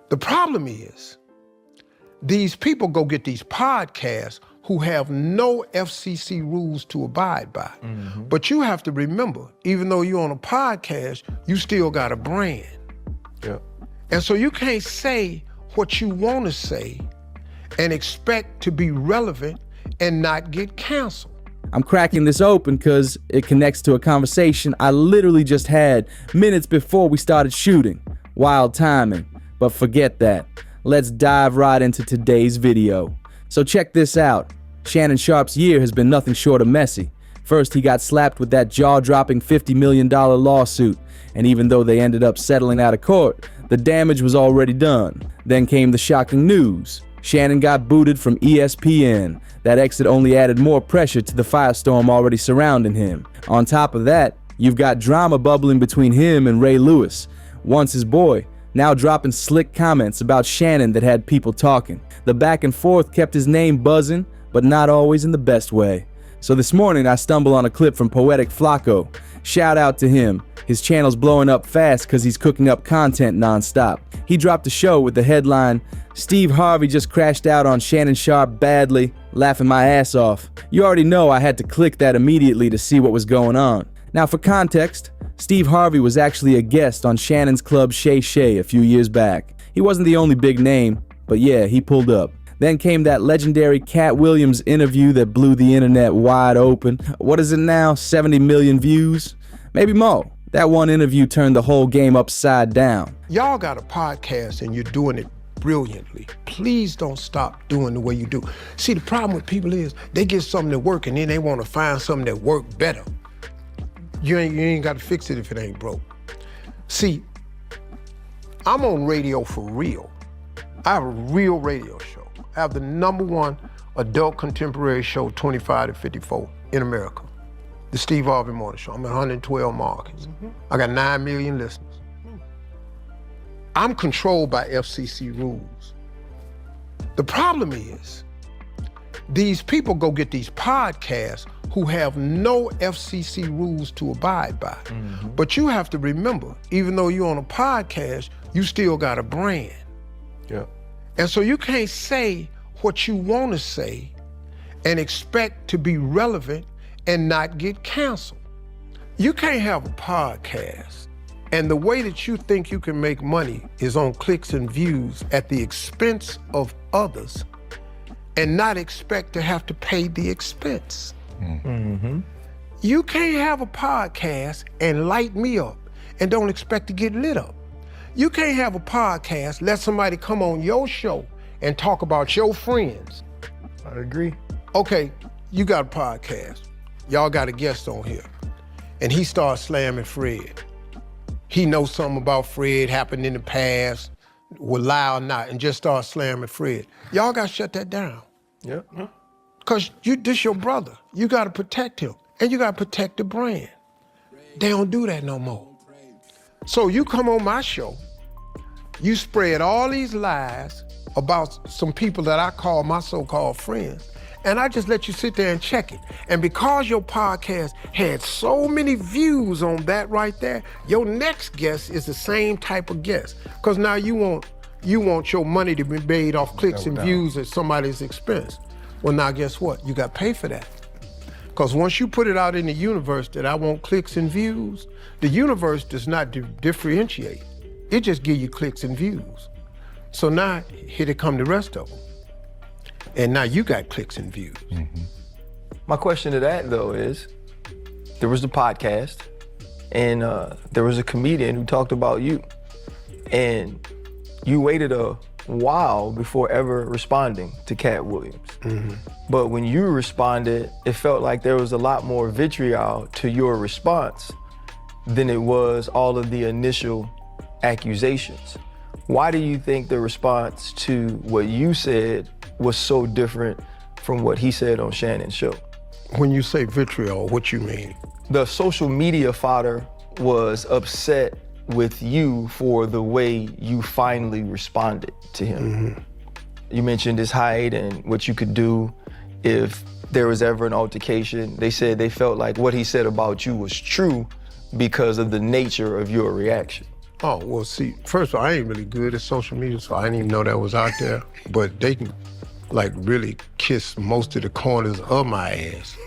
The problem is, these people go get these podcasts who have no FCC rules to abide by. But you have to remember, even though you're on a podcast, you still got a brand. Yeah. And so you can't say what you want to say and expect to be relevant and not get canceled. I'm cracking this open because it connects to a conversation I literally just had minutes before we started shooting. Wild timing, but forget that. Let's dive right into today's video. So check this out. Shannon Sharpe's year has been nothing short of messy. First, he got slapped with that jaw-dropping $50 million lawsuit, and even though they ended up settling out of court, the damage was already done. Then came the shocking news. Shannon got booted from ESPN. That exit only added more pressure to the firestorm already surrounding him. On top of that, you've got drama bubbling between him and Ray Lewis, once his boy, now dropping slick comments about Shannon that had people talking. The back and forth kept his name buzzing, but not always in the best way. So this morning I stumble on a clip from Poetic Flacco. Shout out to him. His channel's blowing up fast because he's cooking up content nonstop. He dropped a show with the headline, "Steve Harvey just crashed out on Shannon Sharpe badly, laughing my ass off." You already know I had to click that immediately to see what was going on. Now for context, Steve Harvey was actually a guest on Shannon's club Shay Shay a few years back. He wasn't the only big name, but yeah, he pulled up. Then came that legendary Cat Williams interview that blew the internet wide open. What is it now, 70 million views? Maybe more. That one interview turned the whole game upside down. Y'all got a podcast and you're doing it brilliantly. Please don't stop doing the way you do. See, the problem with people is they get something that work and then they want to find something that work better. You ain't got to fix it if it ain't broke. See, I'm on radio for real. I have a real radio show. I have the #1 adult contemporary show, 25 to 54 in America. The Steve Harvey Morning Show. I'm at 112 markets. I got 9 million listeners. I'm controlled by FCC rules. The problem is, these people go get these podcasts who have no FCC rules to abide by. But you have to remember, even though you're on a podcast, you still got a brand. Yeah. And so you can't say what you want to say and expect to be relevant and not get canceled. You can't have a podcast and the way that you think you can make money is on clicks and views at the expense of others and not expect to have to pay the expense. You can't have a podcast and light me up and don't expect to get lit up. You can't have a podcast, let somebody come on your show and talk about your friends. I agree. Okay, you got a podcast. Y'all got a guest on here. And he starts slamming Fred. He knows something about Fred happened in the past, will lie or not, and just starts slamming Fred. Y'all gotta shut that down. Yeah. Cause this your brother. You gotta protect him. And you gotta protect the brand. They don't do that no more. So you come on my show, you spread all these lies about some people that I call my so-called friends, and I just let you sit there and check it. And because your podcast had so many views on that right there, your next guest is the same type of guest. Because now you want your money to be made off clicks and views at somebody's expense. Well, now guess what? You got to pay for that. Because once you put it out in the universe that I want clicks and views, the universe does not differentiate. It just gives you clicks and views. So now, here they come the rest of them. And now you got clicks and views. My question to that, though, is there was the podcast, and there was a comedian who talked about you. And you waited a while before ever responding to Cat Williams. But when you responded, it felt like there was a lot more vitriol to your response than it was all of the initial accusations. Why do you think the response to what you said was so different from what he said on Shannon's show? When you say vitriol, what you mean? The social media fodder was upset with you for the way you finally responded to him. You mentioned his height and what you could do if there was ever an altercation. They said they felt like what he said about you was true because of the nature of your reaction. Oh, well, see, first of all, I ain't really good at social media, so I didn't even know that was out there. But they can, like, really kiss most of the corners of my ass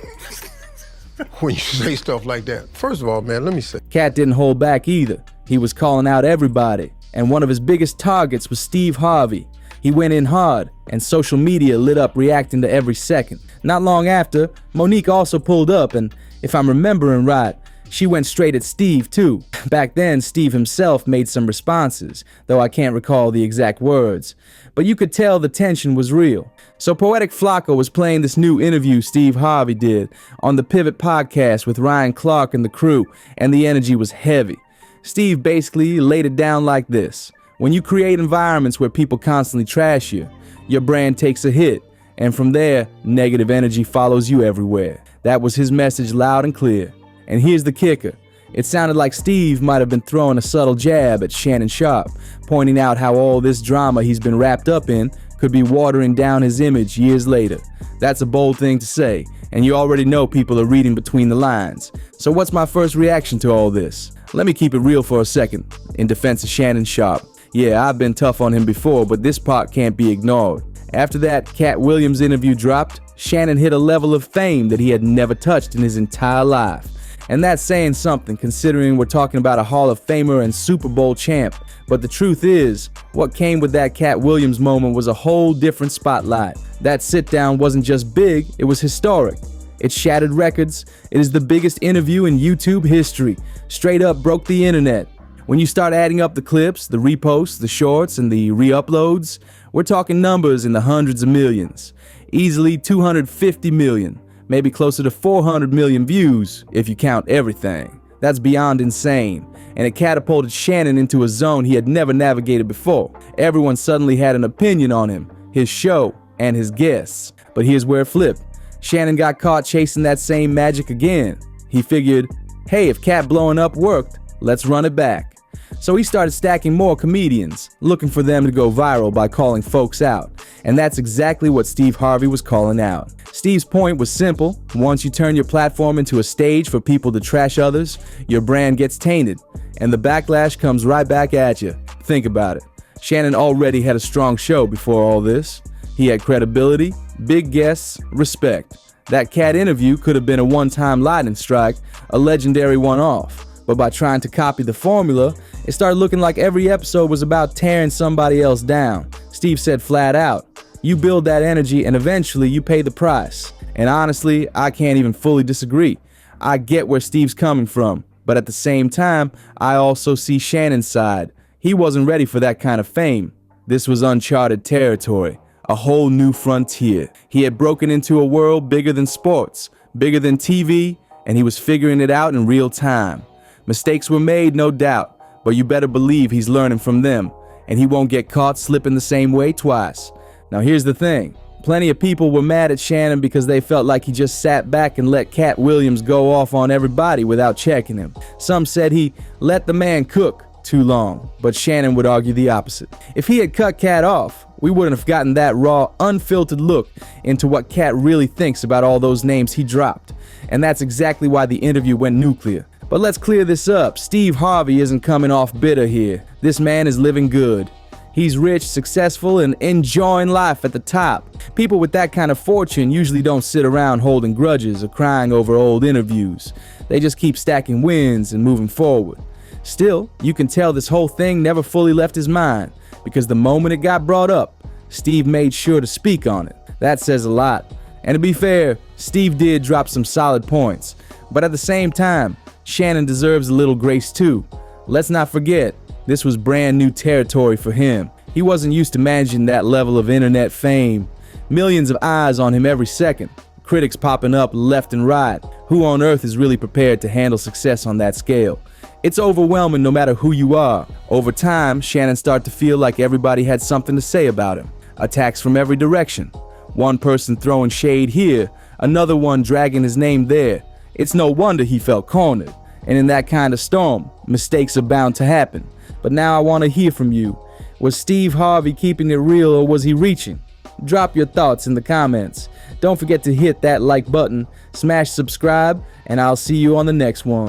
when you say stuff like that. First of all, man, let me say. Cat didn't hold back either. He was calling out everybody. And one of his biggest targets was Steve Harvey. He went in hard, and social media lit up reacting to every second. Not long after, Monique also pulled up, and if I'm remembering right, she went straight at Steve too. Back then, Steve himself made some responses, though I can't recall the exact words. But you could tell the tension was real. So Poetic Flocka was playing this new interview Steve Harvey did on the Pivot podcast with Ryan Clark and the crew, and the energy was heavy. Steve basically laid it down like this. When you create environments where people constantly trash you, your brand takes a hit, and from there, negative energy follows you everywhere. That was his message loud and clear. And here's the kicker. It sounded like Steve might have been throwing a subtle jab at Shannon Sharpe, pointing out how all this drama he's been wrapped up in could be watering down his image years later. That's a bold thing to say, and you already know people are reading between the lines. So what's my first reaction to all this? Let me keep it real for a second, in defense of Shannon Sharpe. Yeah, I've been tough on him before, but this part can't be ignored. After that Cat Williams interview dropped, Shannon hit a level of fame that he had never touched in his entire life. And that's saying something, considering we're talking about a Hall of Famer and Super Bowl champ. But the truth is, what came with that Cat Williams moment was a whole different spotlight. That sit-down wasn't just big, it was historic. It shattered records. It is the biggest interview in YouTube history. Straight up broke the internet. When you start adding up the clips, the reposts, the shorts, and the re-uploads, we're talking numbers in the hundreds of millions. Easily 250 million. Maybe closer to 400 million views if you count everything. That's beyond insane, and it catapulted Shannon into a zone he had never navigated before. Everyone suddenly had an opinion on him, his show, and his guests. But here's where it flipped. Shannon got caught chasing that same magic again. He figured, hey, if Cat blowing up worked, let's run it back. So he started stacking more comedians, looking for them to go viral by calling folks out. And that's exactly what Steve Harvey was calling out. Steve's point was simple. Once you turn your platform into a stage for people to trash others, your brand gets tainted, and the backlash comes right back at you. Think about it. Shannon already had a strong show before all this. He had credibility, big guests, respect. That Cat interview could have been a one-time lightning strike, a legendary one-off. But by trying to copy the formula, it started looking like every episode was about tearing somebody else down. Steve said flat out, you build that energy and eventually you pay the price. And honestly, I can't even fully disagree. I get where Steve's coming from, but at the same time, I also see Shannon's side. He wasn't ready for that kind of fame. This was uncharted territory, a whole new frontier. He had broken into a world bigger than sports, bigger than TV, and he was figuring it out in real time. Mistakes were made, no doubt, but you better believe he's learning from them, and he won't get caught slipping the same way twice. Now here's the thing. Plenty of people were mad at Shannon because they felt like he just sat back and let Cat Williams go off on everybody without checking him. Some said he let the man cook too long, but Shannon would argue the opposite. If he had cut Cat off, we wouldn't have gotten that raw, unfiltered look into what Cat really thinks about all those names he dropped. And that's exactly why the interview went nuclear. But let's clear this up. Steve Harvey isn't coming off bitter here. This man is living good. He's rich, successful, and enjoying life at the top. People with that kind of fortune usually don't sit around holding grudges or crying over old interviews. They just keep stacking wins and moving forward. Still, you can tell this whole thing never fully left his mind, because the moment it got brought up, Steve made sure to speak on it. That says a lot. And to be fair, Steve did drop some solid points. But at the same time, Shannon deserves a little grace too. Let's not forget, this was brand new territory for him. He wasn't used to managing that level of internet fame. Millions of eyes on him every second. Critics popping up left and right. Who on earth is really prepared to handle success on that scale? It's overwhelming no matter who you are. Over time, Shannon started to feel like everybody had something to say about him. Attacks from every direction. One person throwing shade here, another one dragging his name there. It's no wonder he felt cornered. And in that kind of storm, mistakes are bound to happen. But now I want to hear from you. Was Steve Harvey keeping it real, or was he reaching? Drop your thoughts in the comments. Don't forget to hit that like button, smash subscribe, and I'll see you on the next one.